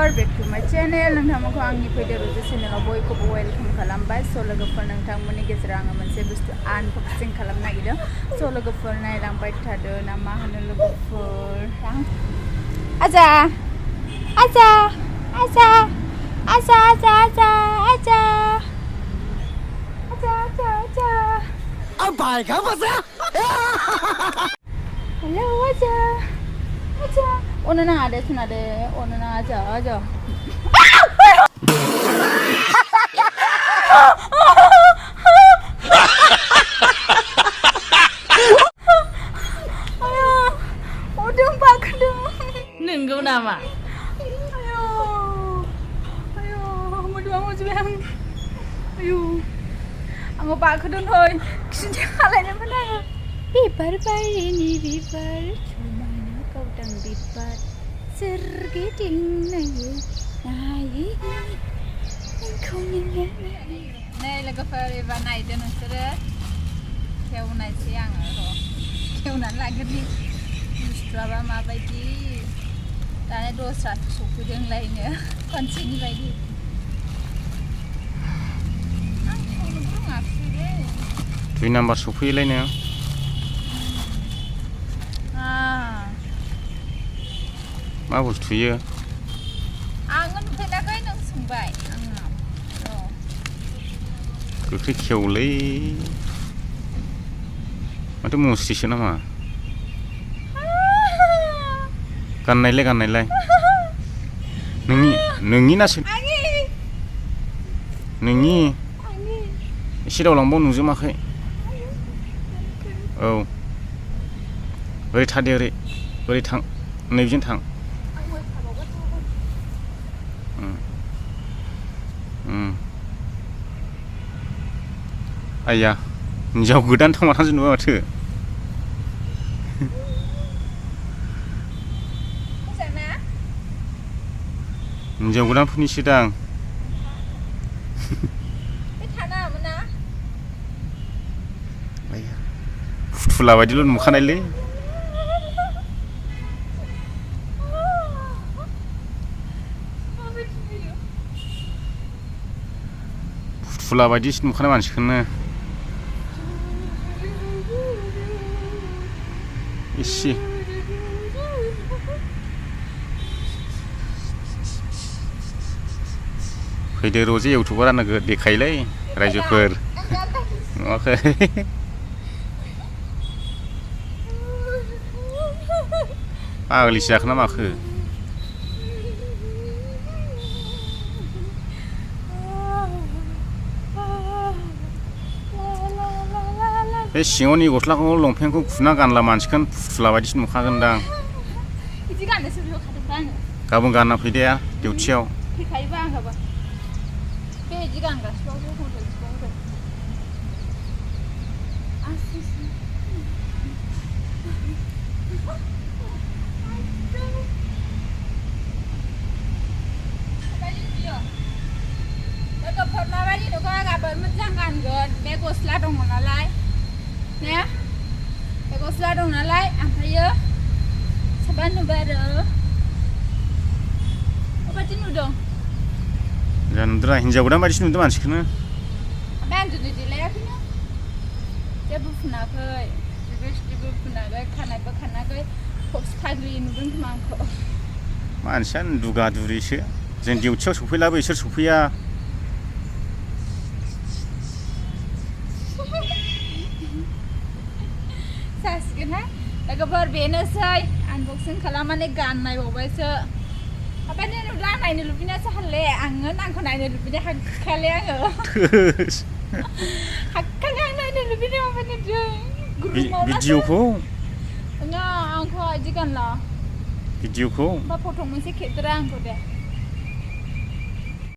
लोगोफोर back to my channel नोंथांमोनखौ आंनि फैदो रोजा चेनेलाव बयखौबो वेलकाम खालामबाय स' लोगोफोर नोंथांमोननि गेजेराव आङो मोनसे बुस्थु आनबक्सिं खालामनो नागिरदों स' लोगोफोर नायलांबाय थादो ना मा होनो लोगोफोर आजा आजा आजा आजा आजा आजा आजा आजा आजा आजा अब भाईगा मजा हेलो आजा आजा ओनो ना आदे सुना दे ओनो ना आजा आजा 어둠 바크도 능구나마 ayo mau juang ayo aku bakhudun hoy kisah halanya mana bibar ini bibar cuma kau dang bibar sergeding nayu nayi kau nyengnya này là cà phê và này cho nó sẽ theo này xiang rồi theoนั้นlại cái gì Strava mà vậy đi ta này đồ sạch sụp cái đường này nữa còn xin vậy đi Tuy number sụp phi lên nữa má bút thủy à ngân phải là cái nó sùng vậy cứ cái kiểu lấy mà tôi mua xí xíu nữa màกันnày lấy nương nhí na xin nương nhí xí đầu lòng bông nung mà khơi với thà điều đấy với thằng này viên thằng ai ya jauh godan थांबा थांजोब नुवा माथो jauh godan फोरनि सिदां फुथुला बायदिल' नुखानायलै फुथुला बायदिसो नुखानाय मानसिखौनो इसे फैदो रजे इउटुबारानो देखायलै रायजोफोर नुवाखै आगलिसो जाखो ना माखो बे सिङावनि गस्लाखौ लंपेन्टखौ खुना गानला मानसिखौनो फुथुला बायदिसो नुखागोनदां गाबोन गानना फैदे डिउटियाव फैखायोबा आं गाबोन बे बिदि गानगासिनो लोगोफोर माबायदि नुखो गाबोन मोजां गानगोन बे गस्ला दङ नालाय ने बे गस्ला दं नालाय ओमफ्रायो साबा नुबाय आरो माबायदि नुदों नुदोंरा हिनजाव गोदान बायदिसो नुदों मानसिखौनो ओमफ्राय आं दिनै देलायाखैनो जेबो फुनाखै जेबो फुनाखै खानायबो खानाखै फक्स फाग्लि नुदों खोमा आंखौ मानसिया दुगा दुरिसो जों डिउटियाव सफैलाबो इसोर सफैया जासिगोनहाय लोगोफोर बेनोसै आनबक्सिं खालामनानै गाननायबावबायसो ओमफ्राय नुला नायनो लुबैनासो हाले आङो आंखौ नायनो लुबैनाय हाखाले आङो हाखाले आं नायनो लुबैनाय माबायदि भिडिअखौ नङा आंखौ बिदि गानला भिडिअखौ बा फट' मोनसे खेबदोरा आंखौ दे